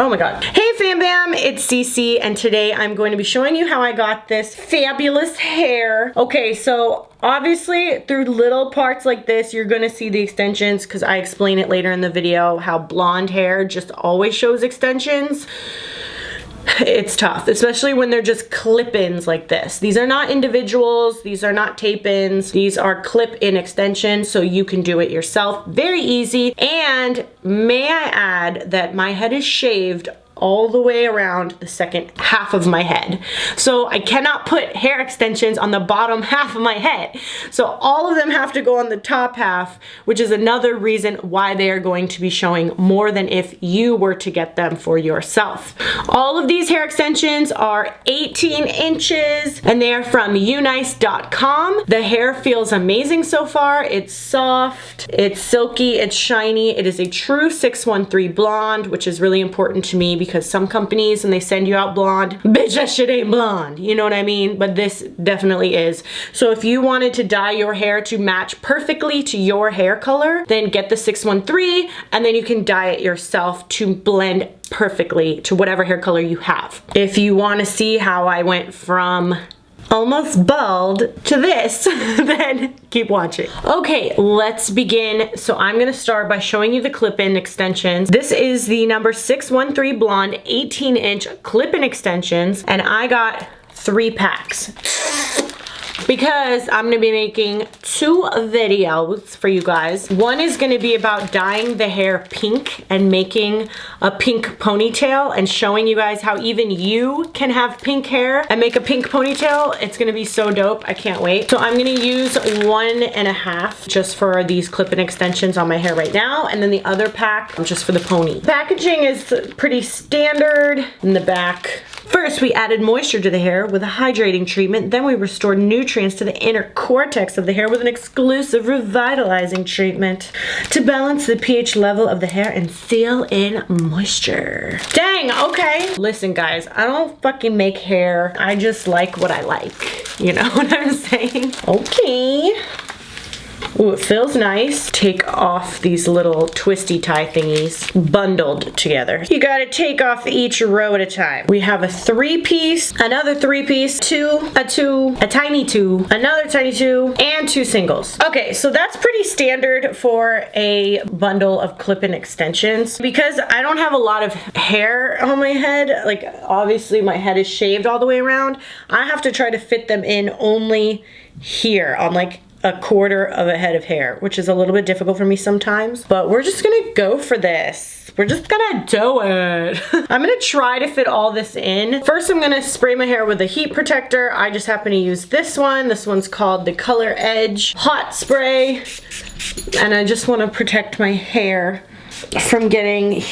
Oh my god. Hey Fam Bam, it's Cece, and today I'm going to be showing you how I got this fabulous hair. Okay, so obviously through little parts like this, you're gonna see the extensions because I explain it later in the video how blonde hair just always shows extensions. It's tough, especially when they're just clip-ins like this. These are not individuals, these are not tape-ins, these are clip-in extensions, so you can do it yourself. Very easy, and may I add that my head is shaved all the way around the second half of my head. So I cannot put hair extensions on the bottom half of my head. So all of them have to go on the top half, which is another reason why they are going to be showing more than if you were to get them for yourself. All of these hair extensions are 18 inches and they are from unice.com. The hair feels amazing so far. It's soft, it's silky, it's shiny. It is a true 613 blonde, which is really important to me because some companies, when they send you out blonde, bitch, that shit ain't blonde. You know what I mean? But this definitely is. So if you wanted to dye your hair to match perfectly to your hair color, then get the 613 and then you can dye it yourself to blend perfectly to whatever hair color you have. If you want to see how I went from almost bald to this, then keep watching. Okay, let's begin. So I'm gonna start by showing you the clip-in extensions. This is the number 613 blonde 18-inch clip-in extensions, and I got 3 packs. Because I'm gonna be making 2 videos for you guys. One is gonna be about dyeing the hair pink and making a pink ponytail and showing you guys how even you can have pink hair and make a pink ponytail. It's gonna be so dope, I can't wait. So I'm gonna use 1.5 just for these clip-in extensions on my hair right now, and then the other pack just for the pony. Packaging is pretty standard in the back. First, we added moisture to the hair with a hydrating treatment. Then we restored nutrients to the inner cortex of the hair with an exclusive revitalizing treatment to balance the pH level of the hair and seal in moisture. Dang, okay. Listen, guys, I don't fucking make hair. I just like what I like. You know what I'm saying? Okay. Ooh, it feels nice. Take off these little twisty tie thingies bundled together. You gotta take off each row at a time. We have a 3-piece, another 3-piece, a tiny 2, another tiny 2, and 2 singles. Okay, so that's pretty standard for a bundle of clip-in extensions. Because I don't have a lot of hair on my head, like obviously my head is shaved all the way around, I have to try to fit them in only here on like a quarter of a head of hair, which is a little bit difficult for me sometimes, but we're just gonna go for this. We're just gonna do it. I'm gonna try to fit all this in. First, I'm gonna spray my hair with a heat protector. I just happen to use this one. This one's called the Color Edge Hot Spray, and I just wanna protect my hair from getting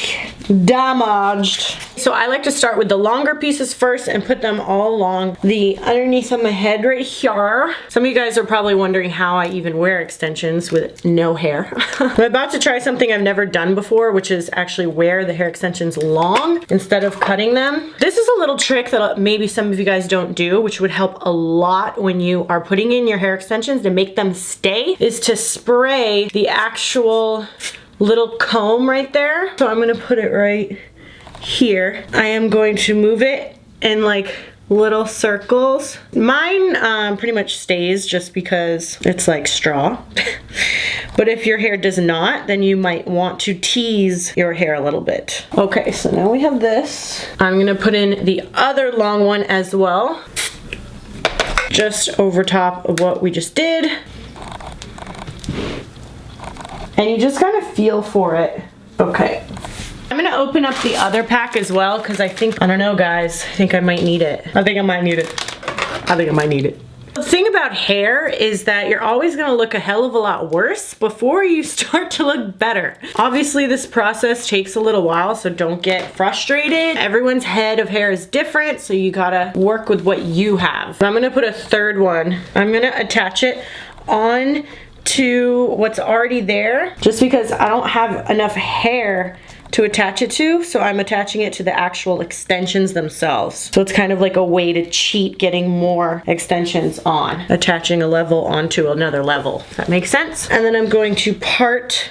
damaged. So I like to start with the longer pieces first and put them all along the underneath of my head right here. Some of you guys are probably wondering how I even wear extensions with no hair. I'm about to try something I've never done before, which is actually wear the hair extensions long instead of cutting them. This is a little trick that maybe some of you guys don't do, which would help a lot when you are putting in your hair extensions to make them stay, is to spray the actual little comb right there. So I'm gonna put it right here. I am going to move it in like little circles. Mine pretty much stays just because it's like straw. But if your hair does not, then you might want to tease your hair a little bit. Okay, so now we have this. I'm gonna put in the other long one as well, just over top of what we just did. And you just kind of feel for it. Okay. I'm gonna open up the other pack as well because I don't know guys, I think I might need it. I think I might need it. The thing about hair is that you're always gonna look a hell of a lot worse before you start to look better. Obviously this process takes a little while, so don't get frustrated. Everyone's head of hair is different, so you gotta work with what you have. I'm gonna put a third one. I'm gonna attach it on to what's already there just because I don't have enough hair to attach it to, so I'm attaching it to the actual extensions themselves. So it's kind of like a way to cheat getting more extensions on, attaching a level onto another level. Does that make sense? And then I'm going to part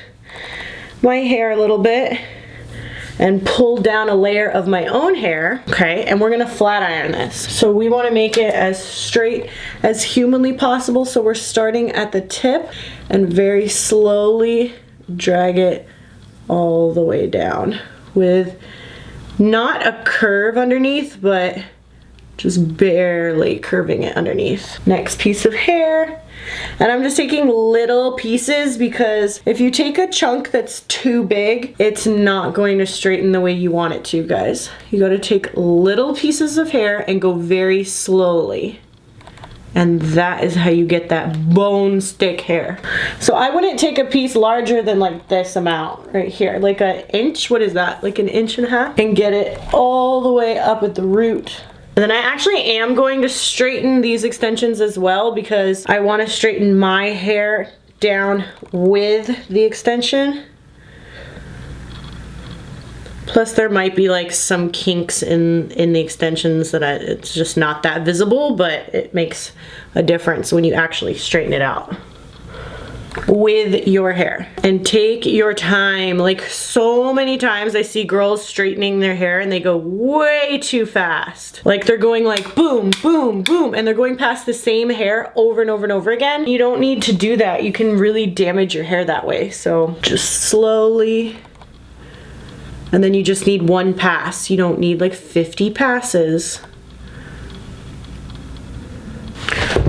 my hair a little bit and pull down a layer of my own hair, okay? And we're gonna flat iron this. So we wanna make it as straight as humanly possible. So we're starting at the tip and very slowly drag it all the way down with not a curve underneath, but just barely curving it underneath. Next piece of hair. And I'm just taking little pieces because if you take a chunk that's too big, it's not going to straighten the way you want it to, guys. You gotta take little pieces of hair and go very slowly. And that is how you get that bone stick hair. So I wouldn't take a piece larger than like this amount right here, like an inch, what is that? Like an inch and a half, and get it all the way up at the root. And then I actually am going to straighten these extensions as well because I want to straighten my hair down with the extension. Plus there might be like some kinks in the extensions that it's just not that visible, but it makes a difference when you actually straighten it out with your hair. And take your time. Like so many times I see girls straightening their hair and they go way too fast. Like they're going like boom, boom, boom, and they're going past the same hair over and over and over again. You don't need to do that. You can really damage your hair that way. So just slowly. And then you just need one pass. You don't need like 50 passes.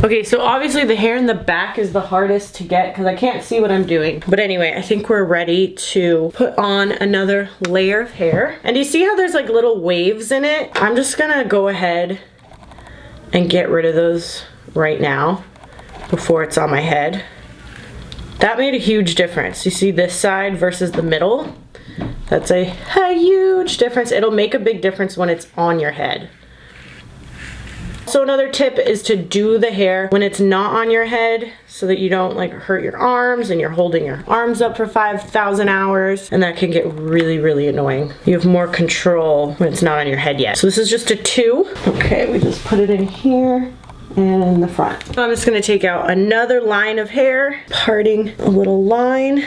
Okay, so obviously the hair in the back is the hardest to get because I can't see what I'm doing. But anyway, I think we're ready to put on another layer of hair. And you see how there's like little waves in it? I'm just gonna go ahead and get rid of those right now before it's on my head. That made a huge difference. You see this side versus the middle? That's a huge difference. It'll make a big difference when it's on your head. So another tip is to do the hair when it's not on your head so that you don't like hurt your arms and you're holding your arms up for 5,000 hours, and that can get really, really annoying. You have more control when it's not on your head yet. So this is just a 2. Okay, we just put it in here and in the front. So I'm just gonna take out another line of hair, parting a little line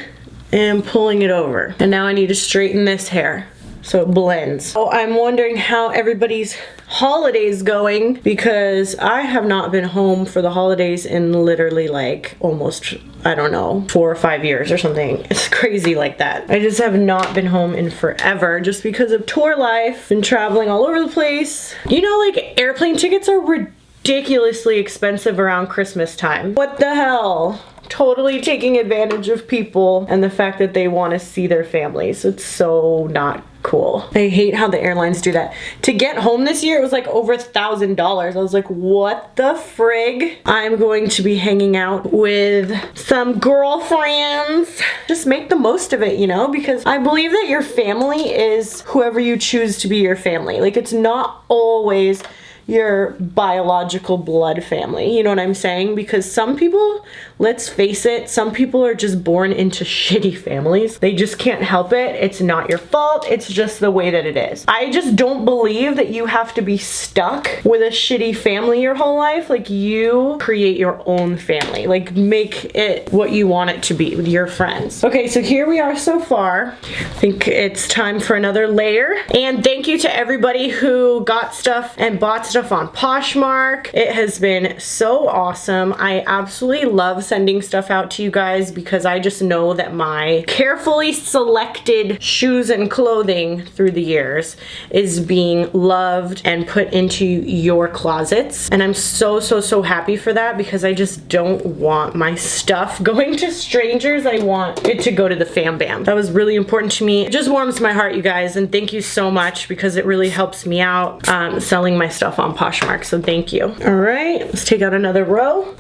and pulling it over. And now I need to straighten this hair so it blends. Oh, I'm wondering how everybody's holidays going because I have not been home for the holidays in literally like almost, I don't know, 4 or 5 years or something. It's crazy like that. I just have not been home in forever just because of tour life. Been traveling all over the place. You know, like airplane tickets are ridiculously expensive around Christmas time. What the hell? Totally taking advantage of people and the fact that they want to see their families. It's so not cool. I hate how the airlines do that. To get home this year, it was like over $1,000. I was like, what the frig? I'm going to be hanging out with some girlfriends. Just make the most of it, you know, because I believe that your family is whoever you choose to be your family. Like, it's not always your biological blood family, you know what I'm saying? Because some people, let's face it, some people are just born into shitty families. They just can't help it. It's not your fault. It's just the way that it is. I just don't believe that you have to be stuck with a shitty family your whole life. Like, you create your own family. Like, make it what you want it to be with your friends. Okay, so here we are so far. I think it's time for another layer. And thank you to everybody who got stuff and bought stuff on Poshmark. It has been so awesome. I absolutely love sending stuff out to you guys because I just know that my carefully selected shoes and clothing through the years is being loved and put into your closets. And I'm so, so, so happy for that because I just don't want my stuff going to strangers. I want it to go to the fam bam. That was really important to me. It just warms my heart, you guys, and thank you so much because it really helps me out selling my stuff on Poshmark, so thank you. All right, let's take out another row.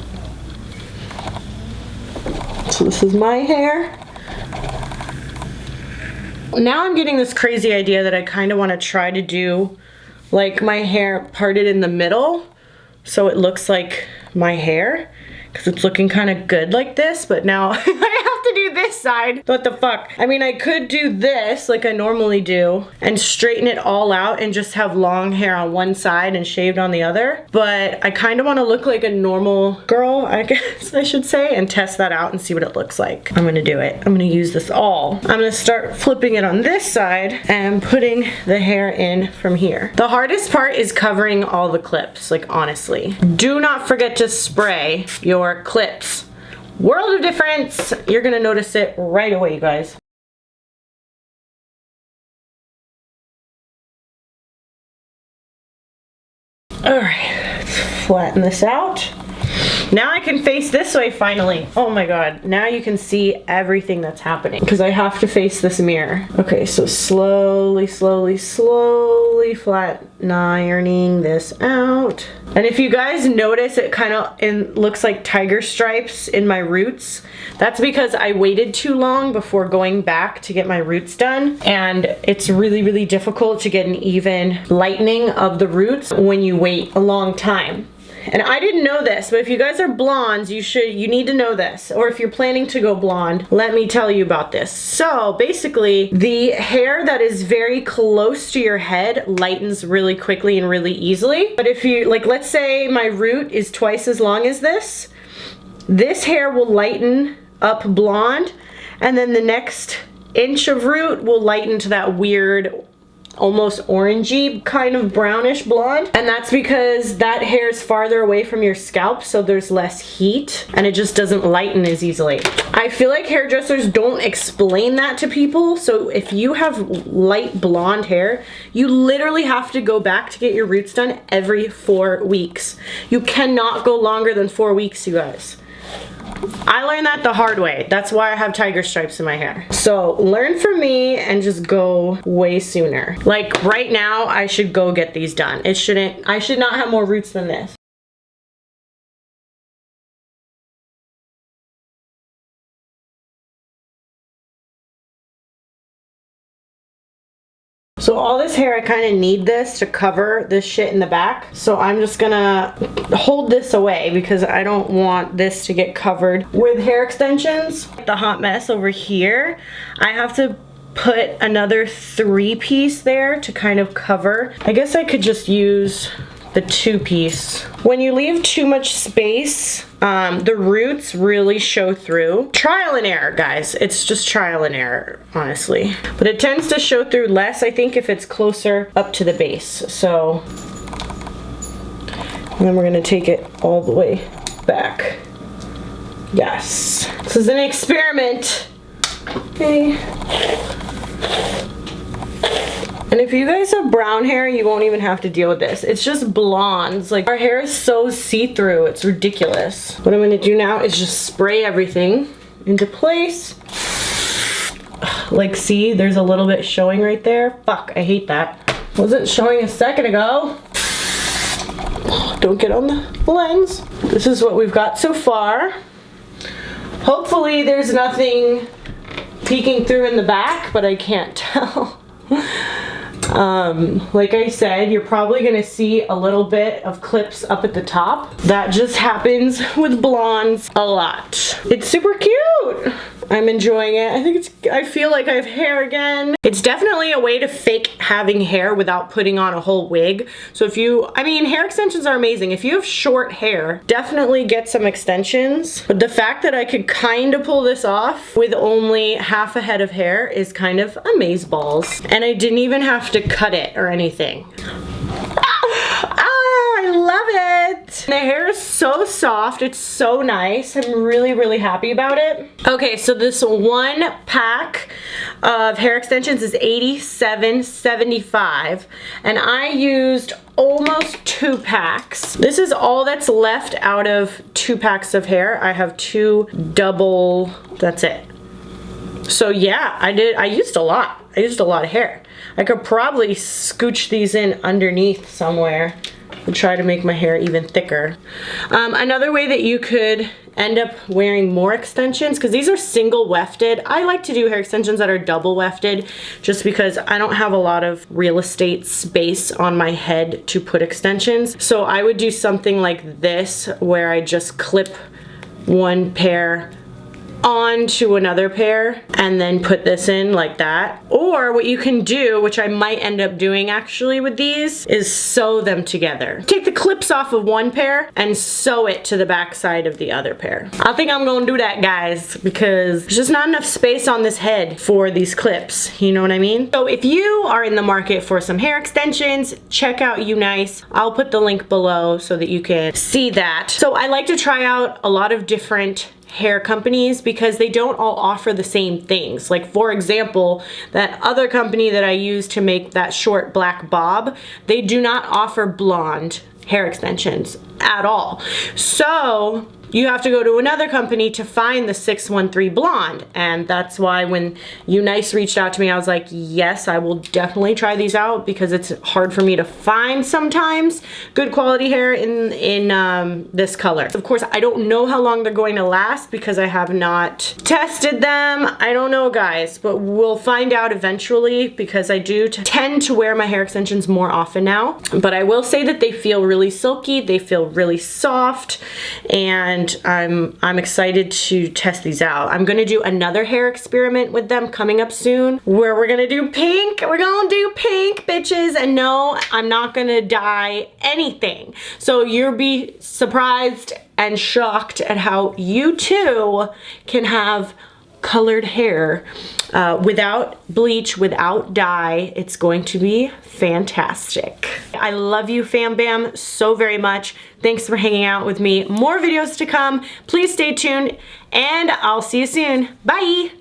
So this is my hair. Now I'm getting this crazy idea that I kind of want to try to do like my hair parted in the middle so it looks like my hair. because it's looking kind of good like this, but now I have to do this side. What the fuck? I mean, I could do this like I normally do and straighten it all out and just have long hair on one side and shaved on the other, but I kind of want to look like a normal girl, I guess I should say, and test that out and see what it looks like. I'm gonna do it. I'm gonna use this all. I'm gonna start flipping it on this side and putting the hair in from here. The hardest part is covering all the clips, like honestly. Do not forget to spray your clips. World of difference. You're gonna notice it right away, you guys. All right, let's flatten this out. Now I can face this way finally. Oh my God, now you can see everything that's happening because I have to face this mirror. Okay, so slowly flat ironing this out. And if you guys notice, it kind of looks like tiger stripes in my roots. That's because I waited too long before going back to get my roots done. And it's really difficult to get an even lightening of the roots when you wait a long time. And I didn't know this, but if you guys are blondes, you need to know this. Or if you're planning to go blonde, let me tell you about this. So basically, the hair that is very close to your head lightens really quickly and really easily. But if you, like, let's say my root is twice as long as this hair will lighten up blonde, and then the next inch of root will lighten to that weird, almost orangey kind of brownish blonde, and that's because that hair is farther away from your scalp, so there's less heat and it just doesn't lighten as easily. I feel like hairdressers don't explain that to people, so if you have light blonde hair, you literally have to go back to get your roots done every 4 weeks. You cannot go longer than 4 weeks, you guys. I learned that the hard way. That's why I have tiger stripes in my hair. So learn from me and just go way sooner. Like right now, I should go get these done. I should not have more roots than this. So all this hair, I kind of need this to cover this shit in the back. So I'm just gonna hold this away because I don't want this to get covered with hair extensions. The hot mess over here, I have to put another 3-piece there to kind of cover. I guess I could just use the 2-piece. When you leave too much space, the roots really show through. Trial and error, guys. It's just trial and error, honestly. But it tends to show through less, I think, if it's closer up to the base. So, and then we're gonna take it all the way back. Yes. This is an experiment. Okay. And if you guys have brown hair, you won't even have to deal with this. It's just blondes. Like, our hair is so see-through, it's ridiculous. What I'm gonna do now is just spray everything into place. Like, see, there's a little bit showing right there. Fuck, I hate that. Wasn't showing a second ago. Don't get on the lens. This is what we've got so far. Hopefully there's nothing peeking through in the back, but I can't tell. Like I said, you're probably gonna see a little bit of clips up at the top. That just happens with blondes a lot. It's super cute. I'm enjoying it. I feel like I have hair again. It's definitely a way to fake having hair without putting on a whole wig. So hair extensions are amazing. If you have short hair, definitely get some extensions. But the fact that I could kind of pull this off with only half a head of hair is kind of amazeballs. And I didn't even have to cut it or anything. I love it. The hair is so soft. It's so nice. I'm really happy about it. Okay, so this 1 pack of hair extensions is $87.75, and I used almost 2 packs. This is all that's left out of 2 packs of hair. I have 2 double, that's it. So yeah, I used a lot. I used a lot of hair. I could probably scooch these in underneath somewhere and try to make my hair even thicker. Another way that you could end up wearing more extensions, because these are single wefted. I like to do hair extensions that are double wefted just because I don't have a lot of real estate space on my head to put extensions. So I would do something like this where I just clip one pair onto another pair and then put this in like that. Or what you can do, which I might end up doing actually with these, is sew them together. Take the clips off of one pair and sew it to the back side of the other pair. I think I'm gonna do that, guys, because there's just not enough space on this head for these clips, you know what I mean? So if you are in the market for some hair extensions, check out Unice. I'll put the link below so that you can see that. So I like to try out a lot of different hair companies because they don't all offer the same things. Like, for example, that other company that I use to make that short black bob, they do not offer blonde hair extensions at all. So you have to go to another company to find the 613 blonde. And that's why when Unice reached out to me, I was like, yes, I will definitely try these out because it's hard for me to find sometimes good quality hair in this color. Of course, I don't know how long they're going to last because I have not tested them. I don't know, guys, but we'll find out eventually because I do tend to wear my hair extensions more often now. But I will say that they feel really silky, they feel really soft, and I'm excited to test these out. I'm gonna do another hair experiment with them coming up soon where we're gonna do pink. We're gonna do pink, bitches. And no, I'm not gonna dye anything. So you'll be surprised and shocked at how you too can have colored hair without bleach, without dye. It's going to be fantastic. I love you, fam bam, so very much. Thanks for hanging out with me. More videos to come. Please stay tuned and I'll see you soon. Bye.